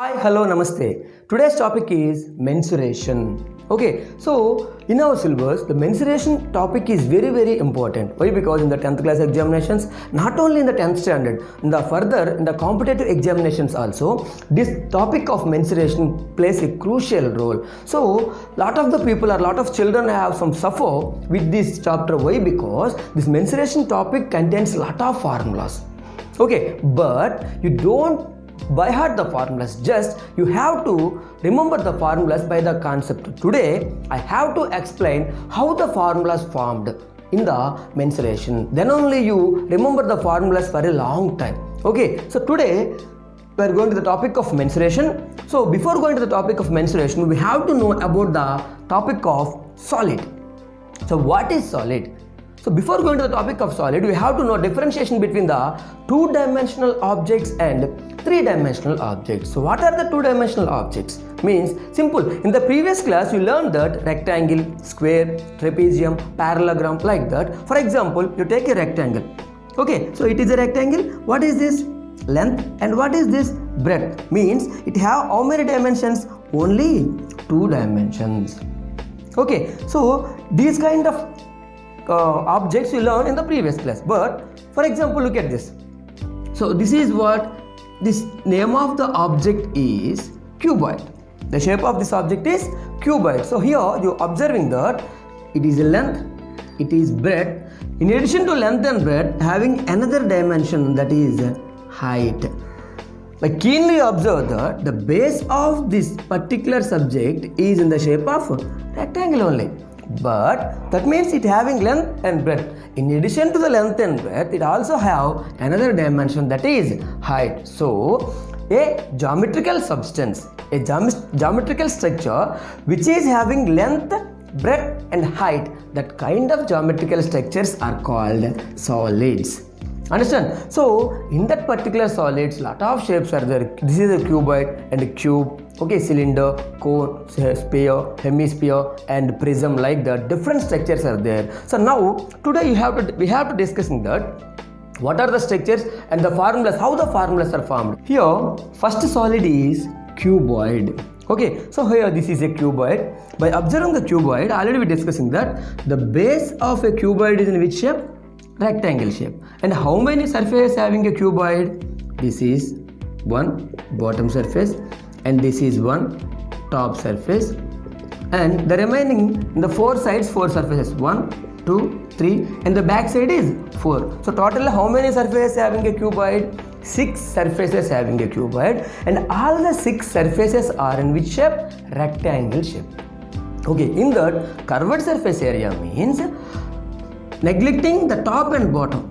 Hi, hello, namaste. Today's topic is mensuration. Okay, so in our syllabus, the mensuration topic is very important. Why? Because in the 10th class examinations, not only in the 10th standard, in the competitive examinations also, this topic of mensuration plays a crucial role. So, lot of the people or lot of children have some suffer with this chapter. Why? Because this mensuration topic contains lot of formulas. Okay, but you don't by heart the formulas, just you have to remember the formulas by the concept. Today I have to explain how the formulas formed in the mensuration, then only you remember the formulas for a long time. Okay, so today we are going to the topic of mensuration. So before going to the topic of mensuration, we have to know about the topic of solid. So what is solid? So before going to the topic of solid, we have to know differentiation between the two-dimensional objects and three-dimensional objects. So what are the two-dimensional objects? Means simple. In the previous class, you learned that rectangle, square, trapezium, parallelogram, like that. For example, you take a rectangle. Okay, so it is a rectangle. What is this? Length. And what is this? Breadth. Means it have how many dimensions? Only two dimensions. Okay, so these kind of objects you learned in the previous class. But for example, look at this. So this is what this name of the object is cuboid. The shape of this object is cuboid. So here you observing that it is a length, it is breadth. In addition to length and breadth, having another dimension, that is height. But keenly observe that the base of this particular subject is in the shape of rectangle only. But that means it having length and breadth. In addition to the length and breadth, it also have another dimension, that is height. So a geometrical substance, a geometrical structure which is having length, breadth and height, that kind of geometrical structures are called solids. Understand? So in that particular solids, lot of shapes are there. This is a cuboid and a cube. Okay, cylinder, cone, sphere, hemisphere and prism, like that. Different structures are there. So now today we have to discussing that what are the structures and the formulas, how the formulas are formed. Here first solid is cuboid. Okay, so here this is a cuboid. By observing the cuboid, already we discussing that the base of a cuboid is in which shape? Rectangle shape. And how many surfaces having a cuboid? This is one bottom surface and this is one top surface, and the remaining in the four sides, four surfaces, 1, 2, 3, and the back side is 4. So total how many surfaces having a cuboid? 6 surfaces having a cuboid, and all the 6 surfaces are in which shape? Rectangle shape. Okay, in that curved surface area means neglecting the top and bottom,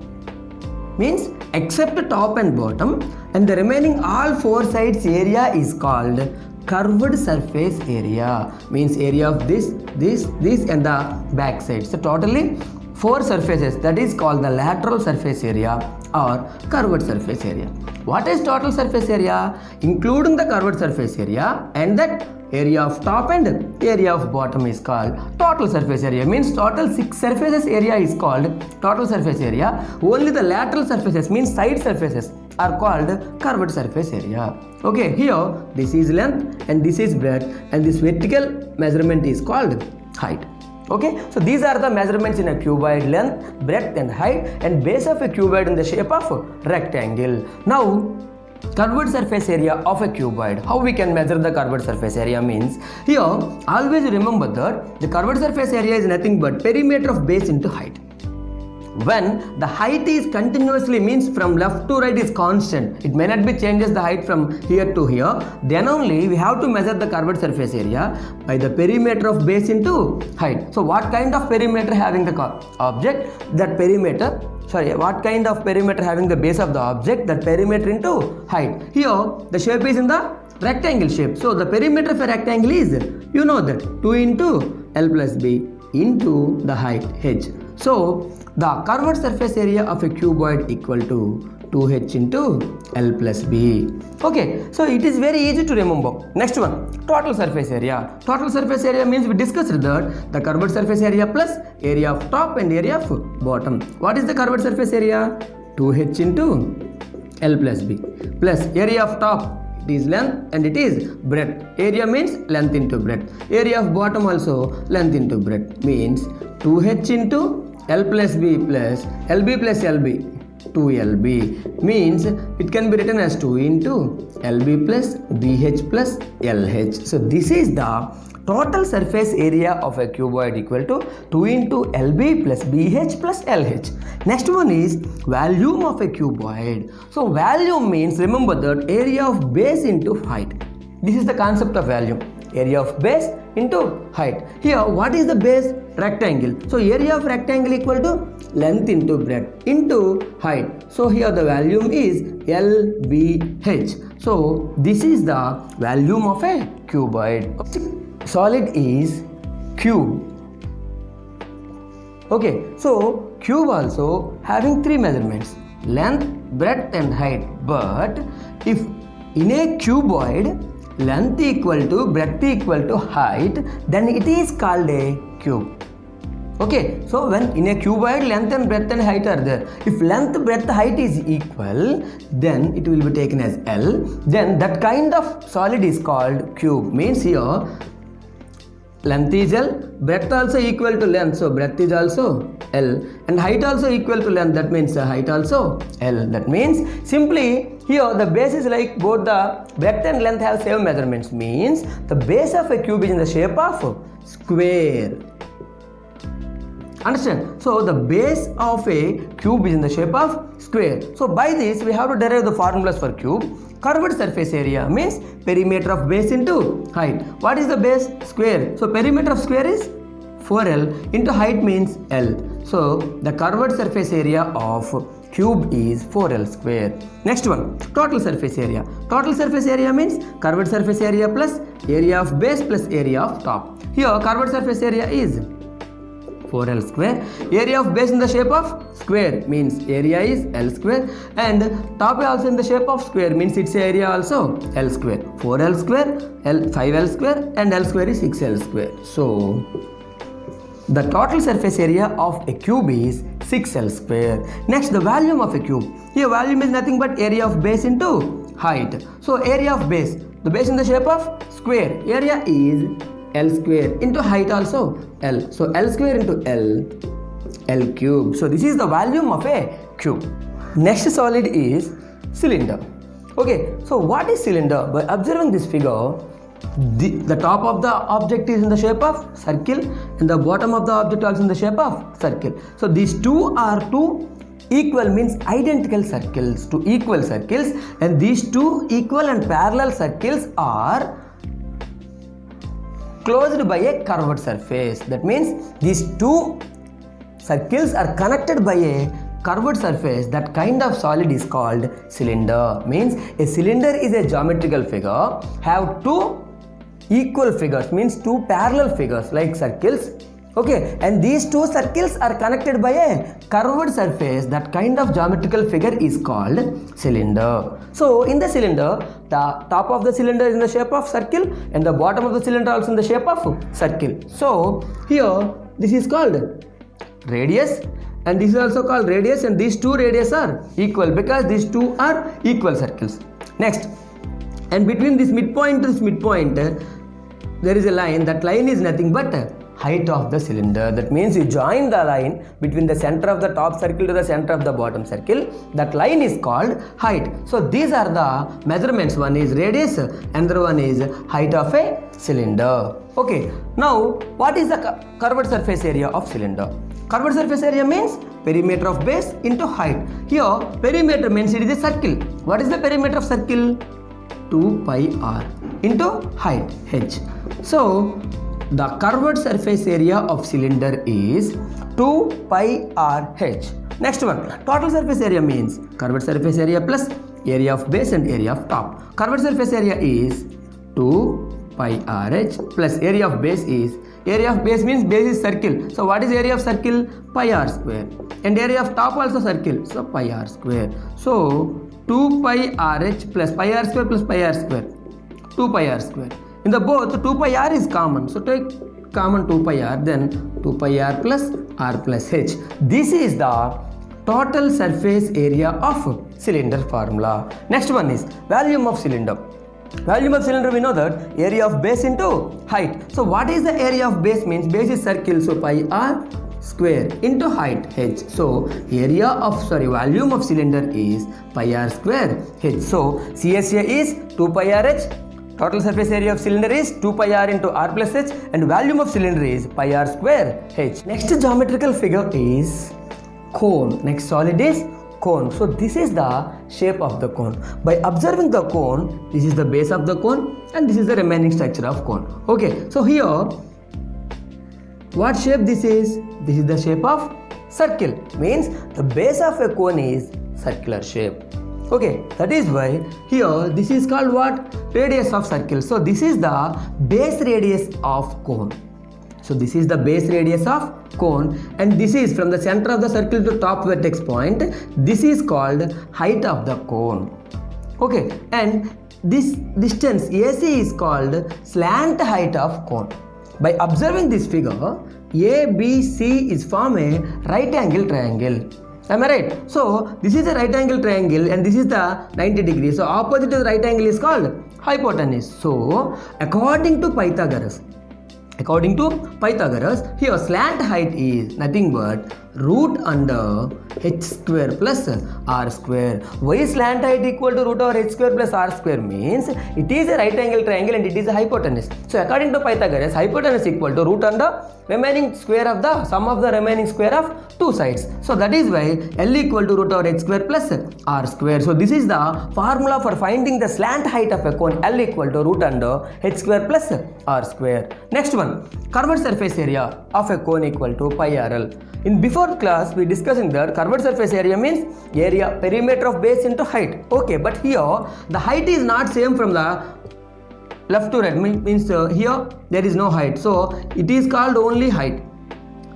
means except the top and bottom, and the remaining all four sides area is called curved surface area. Means area of this and the back side. So totally 4 surfaces, that is called the lateral surface area or curved surface area. What is total surface area? Including the curved surface area and that area of top and area of bottom is called total surface area. Means total 6 surfaces area is called total surface area. Only the lateral surfaces, means side surfaces, are called curved surface area. Okay, here this is length and this is breadth, and this vertical measurement is called height. Okay, so these are the measurements in a cuboid: length, breadth and height, and base of a cuboid in the shape of rectangle. Now curved surface area of a cuboid. How we can measure the curved surface area? Means here always remember that the curved surface area is nothing but perimeter of base into height. When the height is continuously, means from left to right is constant, it may not be changes the height from here to here, then only we have to measure the curved surface area by the perimeter of base into height. So what kind of perimeter having the object? That perimeter, what kind of perimeter having the base of the object? That perimeter into height. Here the shape is in the rectangle shape. So the perimeter of a rectangle is, you know that, 2 into L plus B into the height h. So the curved surface area of a cuboid equal to 2h into L plus B. Okay, so it is very easy to remember. Next one, total surface area. Total surface area means we discussed that the curved surface area plus area of top and area of bottom. What is the curved surface area? 2h into L plus B plus area of top it is length and it is breadth. Area means length into breadth. Area of bottom also length into breadth, means 2h into L plus B plus LB plus LB, 2LB, means it can be written as 2 into LB plus BH plus LH. So this is the total surface area of a cuboid equal to 2 into LB plus BH plus LH. Next one is volume of a cuboid. So volume means, remember that, area of base into height. This is the concept of volume. Area of base into height. Here what is the base? Rectangle. So area of rectangle equal to length into breadth into height. So here the volume is LBH. So this is the volume of a cuboid. Solid is cube. Okay, so cube also having three measurements: length, breadth and height. But if in a cuboid length equal to breadth equal to height, then it is called a cube. Okay, so when in a cuboid length and breadth and height are there, if length, breadth, height is equal, then it will be taken as L. Then that kind of solid is called cube. Means here length is L, breadth also equal to length, so breadth is also L, and height also equal to length, that means height also L. That means simply here the base is like both the breadth and length have same measurements, means the base of a cube is in the shape of square. Understand? So the base of a cube is in the shape of square. So by this we have to derive the formulas for cube. Curved surface area means perimeter of base into height. What is the base? Square. So perimeter of square is 4L into height means L. So the curved surface area of cube is 4L square. Next one, total surface area. Total surface area means curved surface area plus area of base plus area of top. Here curved surface area is 4L square. Area of base in the shape of square means area is L square, and top also in the shape of square means its area also L square. 4L square, 5L square and L square is 6L square. So the total surface area of a cube is 6L square. Next, the volume of a cube. Here volume is nothing but area of base into height. So area of base, the base in the shape of square, area is L square into height also L. So L square into L cube. So this is the volume of a cube. Next solid is cylinder. Okay, so what is cylinder? By observing this figure, the top of the object is in the shape of circle and the bottom of the object also in the shape of circle. So these two are two equal, means identical circles, two equal circles, and these two equal and parallel circles are closed by a curved surface. That means these two circles are connected by a curved surface. That kind of solid is called cylinder. Means a cylinder is a geometrical figure, have two equal figures, means two parallel figures like circles. Okay, and these two circles are connected by a curved surface. That kind of geometrical figure is called cylinder. So in the cylinder, the top of the cylinder is in the shape of circle and the bottom of the cylinder also in the shape of circle. So here this is called radius and this is also called radius, and these two radius are equal because these two are equal circles. Next, and between this midpoint to this midpoint there is a line. That line is nothing but height of the cylinder. That means you join the line between the center of the top circle to the center of the bottom circle. That line is called height. So these are the measurements. One is radius, another one is height of a cylinder. Okay, now what is the curved surface area of cylinder? Curved surface area means perimeter of base into height. Here perimeter means it is a circle. What is the perimeter of circle? 2 pi r into height h. So the curved surface area of cylinder is 2 pi r h. Next one, total surface area means curved surface area plus area of base and area of top. Curved surface area is 2 pi r h plus area of base is, area of base means base is circle. So what is area of circle? Pi r square. And area of top also circle. So pi r square. So 2 pi r h plus pi r square plus pi r square. 2 pi r square. In the both 2 pi r is common. So take common 2 pi r, then 2 pi r plus h. This is the total surface area of cylinder formula. Next one is volume of cylinder. Volume of cylinder, we know that area of base into height. So what is the area of base means? Base is circle, so pi r square into height h. So volume of cylinder is pi r square h. So CSA is 2 pi r h. Total surface area of cylinder is 2 pi r into r plus h, and volume of cylinder is pi r square h. Next geometrical figure is cone. Next solid is cone. So this is the shape of the cone. By observing the cone, this is the base of the cone and this is the remaining structure of cone. Okay, so here what shape this is? This is the shape of circle. Means the base of a cone is circular shape. Okay, that is why here this is called what? Radius of circle. So this is the base radius of cone. So this is the base radius of cone, and this is from the center of the circle to top vertex point. This is called height of the cone. Okay, and this distance AC is called slant height of cone. By observing this figure, ABC is form a right angle triangle. Am I right? So this is a right angle triangle and this is the 90 degrees. So opposite to the right angle is called hypotenuse. So according to Pythagoras, here slant height is nothing but root under h square plus r square. Why is slant height equal to root over h square plus r square? Means it is a right angle triangle and it is a hypotenuse. So according to Pythagoras, hypotenuse equal to root under remaining square of the sum of the remaining square of two sides. So that is why L equal to root over h square plus r square. So this is the formula for finding the slant height of a cone. L equal to root under h square plus r square. Next one, curved surface area of a cone equal to pi rl. In before class we discussing that curved surface area means area perimeter of base into height. Okay, but here the height is not same from the left to right. Means here there is no height, so it is called only height.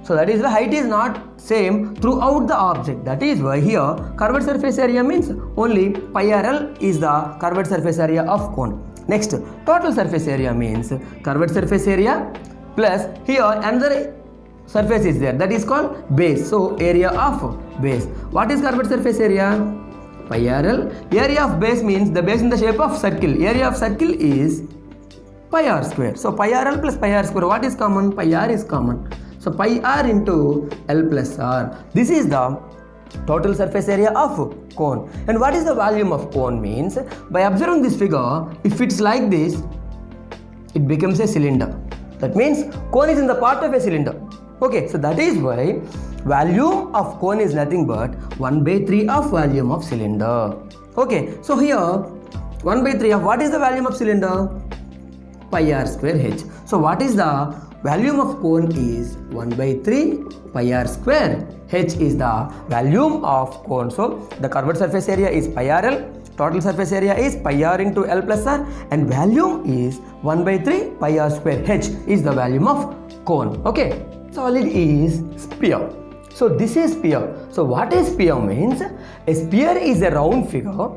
So that is why height is not same throughout the object. That is why here curved surface area means only pi rl is the curved surface area of cone. Next, total surface area means curved surface area plus here another surface is there, that is called base. So area of base. What is curved surface area? Pi rl. Area of base means the base in the shape of circle. Area of circle is pi r square. So pi rl plus pi r square. What is common? Pi r is common. So pi r into L plus r. This is the total surface area of cone. And what is the volume of cone means? By observing this figure, if it's like this, it becomes a cylinder. That means cone is in the part of a cylinder. Okay, so that is why volume of cone is nothing but 1/3 of volume of cylinder. Okay, so here 1/3 of what is the volume of cylinder? Pi r square h. So what is the volume of cone is 1/3 pi r square h is the volume of cone. So the curved surface area is pi rl, total surface area is pi r into L plus r, and volume is 1/3 pi r square h is the volume of cone. Okay, solid is sphere. So this is sphere. So what is sphere means? A sphere is a round figure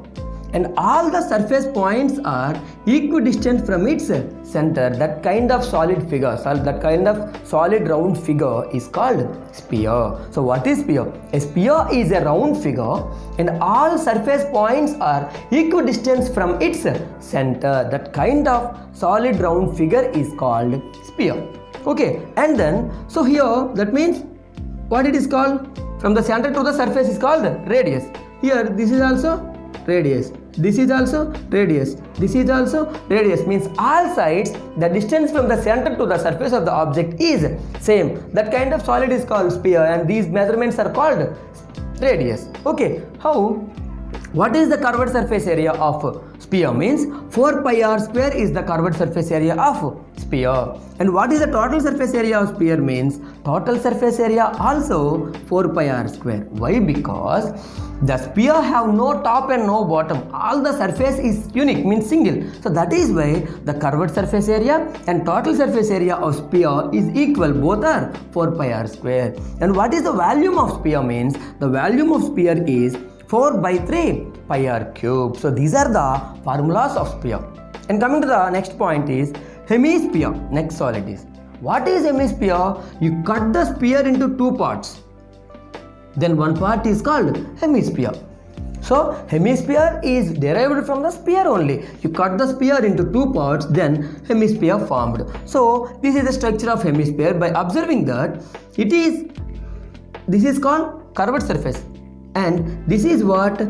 and all the surface points are equidistant from its center. That kind of solid figure, that kind of solid round figure is called sphere. So what is sphere? A sphere is a round figure and all surface points are equidistant from its center. That kind of solid round figure is called sphere. Okay, and then so here that means what it is called? From the center to the surface is called radius. Here this is also radius, this is also radius, this is also radius. Means all sides the distance from the center to the surface of the object is same. That kind of solid is called sphere and these measurements are called radius. Okay, how? What is the curved surface area of sphere? Means 4 pi r square is the curved surface area of sphere. And what is the total surface area of sphere? Means total surface area also 4 pi r square. Why? Because the sphere have no top and no bottom. All the surface is unique, means single. So that is why the curved surface area and total surface area of sphere is equal. Both are 4 pi r square. And what is the volume of sphere? Means the volume of sphere is 4/3 pi r cube. So these are the formulas of sphere. And coming to the next point is hemisphere. Next solid is. What is hemisphere? You cut the sphere into two parts. Then one part is called hemisphere. So hemisphere is derived from the sphere only. You cut the sphere into two parts, then hemisphere formed. So this is the structure of hemisphere. By observing that, this is called curved surface, and this is what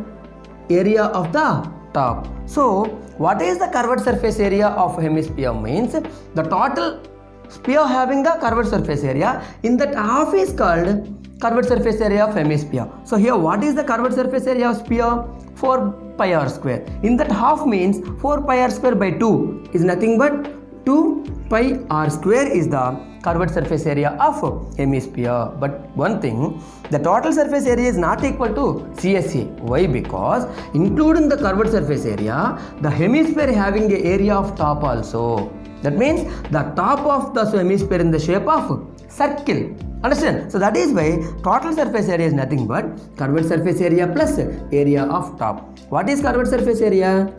area of the top. So what is the curved surface area of hemisphere means the total sphere having the curved surface area, in that half is called curved surface area of hemisphere. So here what is the curved surface area of sphere? 4 pi r square. In that half means 4 pi r square by 2 is nothing but 2 pi r square is the curved surface area of hemisphere. But one thing, the total surface area is not equal to CSA. Why? Because including the curved surface area, the hemisphere having an area of top also. That means the top of the hemisphere in the shape of circle. Understand? So that is why total surface area is nothing but curved surface area plus area of top. What is curved surface area?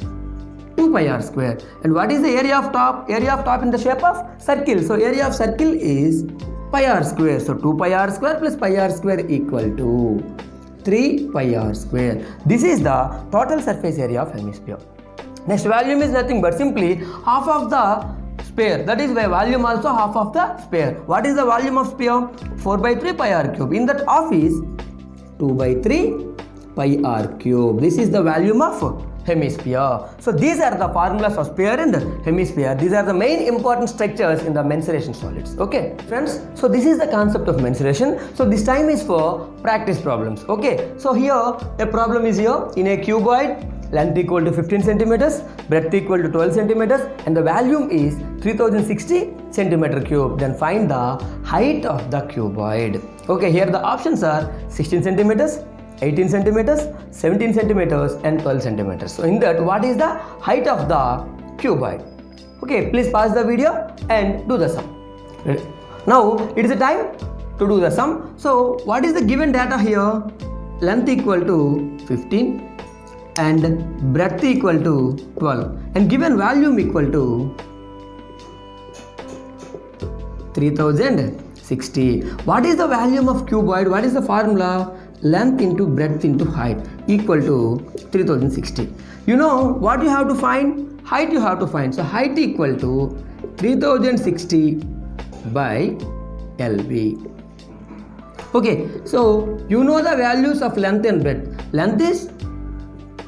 2 pi r square. And what is the area of top? Area of top in the shape of circle. So area of circle is pi r square. So 2 pi r square plus pi r square equal to 3 pi r square. This is the total surface area of hemisphere. Next, volume is nothing but simply half of the sphere. That is why volume also half of the sphere. What is the volume of sphere? 4 by 3 pi r cube. In that half is 2 by 3 pi r cube. This is the volume of hemisphere. So these are the formulas of sphere and hemisphere. These are the main important structures in the mensuration solids. Okay friends, so this is the concept of mensuration. So this time is for practice problems. Okay, so here a problem is here in a cuboid, length equal to 15 centimeters, breadth equal to 12 centimeters, and the volume is 3060 centimeter cube. Then find the height of the cuboid. Okay, here the options are 16 centimeters, 18 centimeters, 17 centimeters, and 12 centimeters. So in that, what is the height of the cuboid? Okay, please pause the video and do the sum. Now it is the time to do the sum. So what is the given data here? Length equal to 15 and breadth equal to 12 and given volume equal to 3060. What is the volume of cuboid? What is the formula? Length into breadth into height equal to 3060. You know what you have to find? Height you have to find. So height equal to 3060 by LB. Okay, so you know the values of length and breadth. Length is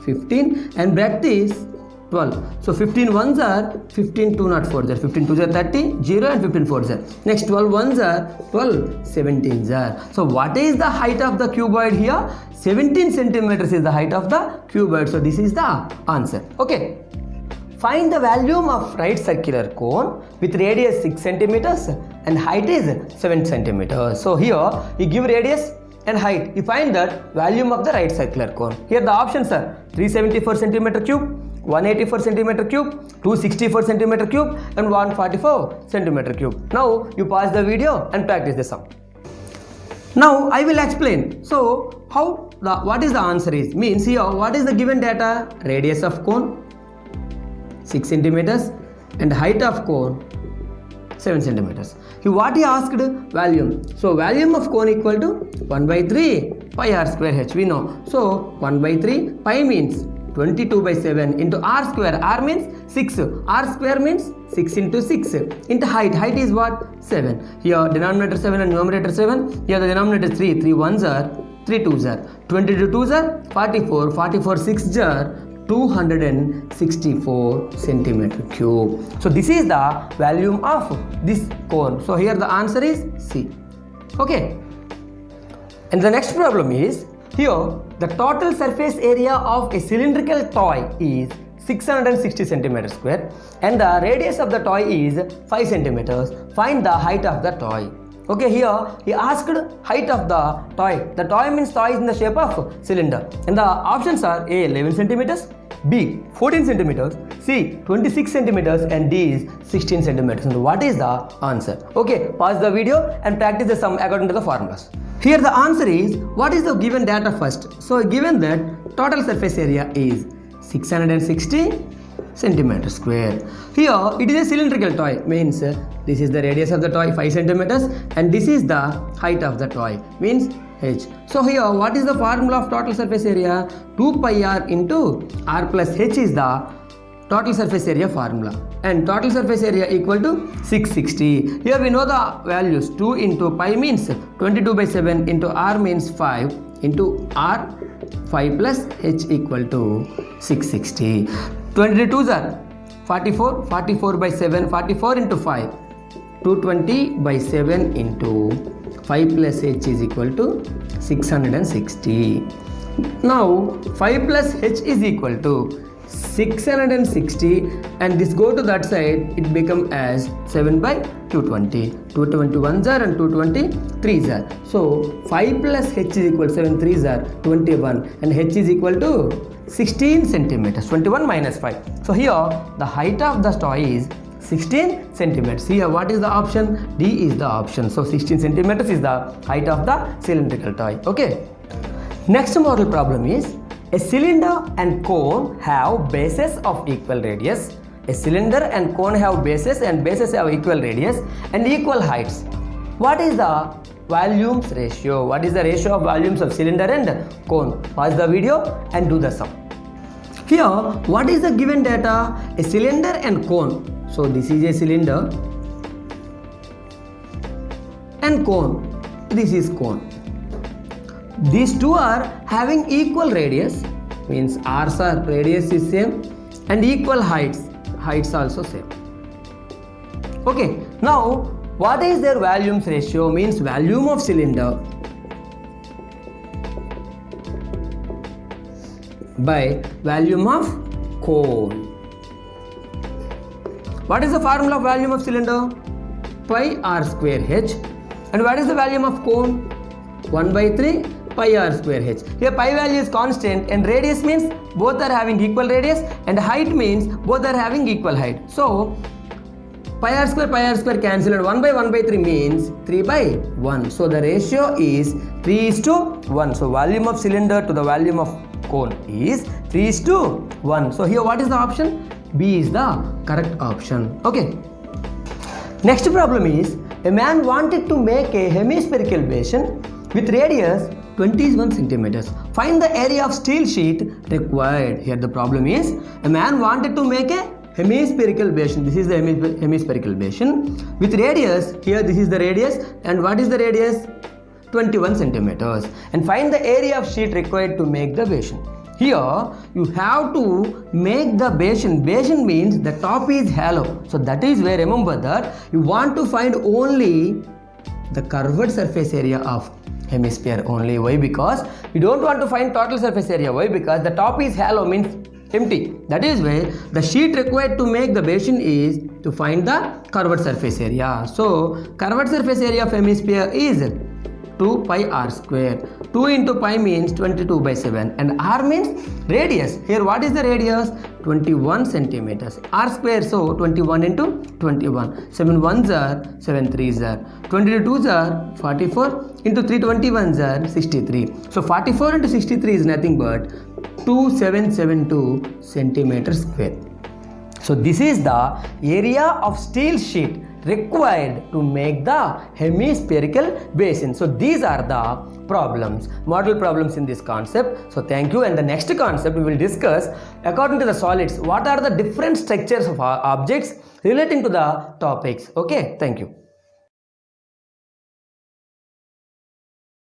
15 and breadth is 12. So 15 ones are 15 2 not 4 are 15 2s are 30 0 and 15 4s are. Next 12 ones are 12 17s are. So what is the height of the cuboid here? 17 centimeters is the height of the cuboid. So this is the answer. Okay. Find the volume of right circular cone with radius 6 centimeters and height is 7 centimeters. So here you give radius and height. You find that volume of the right circular cone. Here the options are 374 centimeter cube, 184 centimeter cube, 264 centimeter cube, and 144 centimeter cube. Now you pause the video and practice the sum. Now I will explain. So what is the answer is? Means here what is the given data? Radius of cone 6 centimeters and height of cone 7 centimeters. What he asked? Volume. So volume of cone equal to 1 by 3 pi r square h. We know. So 1 by 3 pi means 22 by 7 into r square. R means 6. R square means 6 into 6 into height. Height is what? 7. Here denominator 7 and numerator 7. Here the denominator is 3. 3 1s are 3 2s are 22 2s are 44. 44 6s are 264 centimeter cube. So this is the volume of this cone. So here the answer is C. Okay. And the next problem is here the total surface area of a cylindrical toy is 660 centimeters square and the radius of the toy is 5 centimeters. Find the height of the toy. Okay, here he asked height of the toy. The toy means toy is in the shape of cylinder. And the options are A 11 centimeters, B 14 centimeters, C 26 centimeters, and D is 16 centimeters. And what is the answer? Okay, pause the video and practice the sum according to the formulas. Here the answer is, what is the given data first? So given that total surface area is 660 centimeter square. Here it is a cylindrical toy, means this is the radius of the toy 5 centimeters and this is the height of the toy, means H. So here what is the formula of total surface area? 2 pi r into r plus h is the total surface area formula, and total surface area equal to 660. Here we know the values. 2 into pi means 22 by 7 into r means 5 into r 5 plus h equal to 660. 22s are 44, 44 by 7, 44 into 5, 220 by 7 into 5 plus h is equal to 660. Now 5 plus h is equal to 660, and this go to that side, it become as 7 by 220. 221s are and 223s are. So 5 plus h is equal to 7 3s are 21, and h is equal to 16 centimeters. 21 minus 5. So here the height of the toy is 16 centimeters. Here what is the option? D is the option. So 16 centimeters is the height of the cylindrical toy. Okay. Next model problem is a cylinder and cone have bases of equal radius. A cylinder and cone have bases, and bases have equal radius and equal heights. What is the volumes ratio? What is the ratio of volumes of cylinder and cone? Pause the video and do the sum. Here, what is the given data? A cylinder and cone. So this is a cylinder and cone. This is cone. These two are having equal radius, means r's are radius is same, and equal heights also same. Okay, now what is their volumes ratio? Means volume of cylinder by volume of cone. What is the formula of volume of cylinder? Pi r square h. And what is the volume of cone? 1 by 3 pi r square h. Here pi value is constant, and radius means both are having equal radius, and height means both are having equal height. So pi r square cancel, and 1 by 3 means 3 by 1. So the ratio is 3:1. So volume of cylinder to the volume of cone is 3:1. So here what is the option? B is the correct option. Okay. Next problem is a man wanted to make a hemispherical basin with radius 21 centimeters. Find the area of steel sheet required. Here the problem is a man wanted to make a hemispherical basin. This is the hemispherical basin with radius. Here this is the radius, and what is the radius? 21 centimeters. And find the area of sheet required to make the basin. Here you have to make the basin. Basin means the top is hollow. So that is where, remember that you want to find only the curved surface area of hemisphere only. Why? Because you don't want to find total surface area. Why? Because the top is hollow, means empty. That is why the sheet required to make the basin is to find the curved surface area. So curved surface area of hemisphere is 2 pi r square. 2 into pi means 22 by 7, and r means radius. Here what is the radius? 21 centimeters. R square, so 21 into 21. 7 1s are 7 3s are 22s are 44 into 321s are 63. So 44 into 63 is nothing but 2772 centimeters square. So this is the area of steel sheet required to make the hemispherical basin. So these are the problems, model problems in this concept. So thank you, and the next concept we will discuss, according to the solids, what are the different structures of objects relating to the topics. Okay, thank you.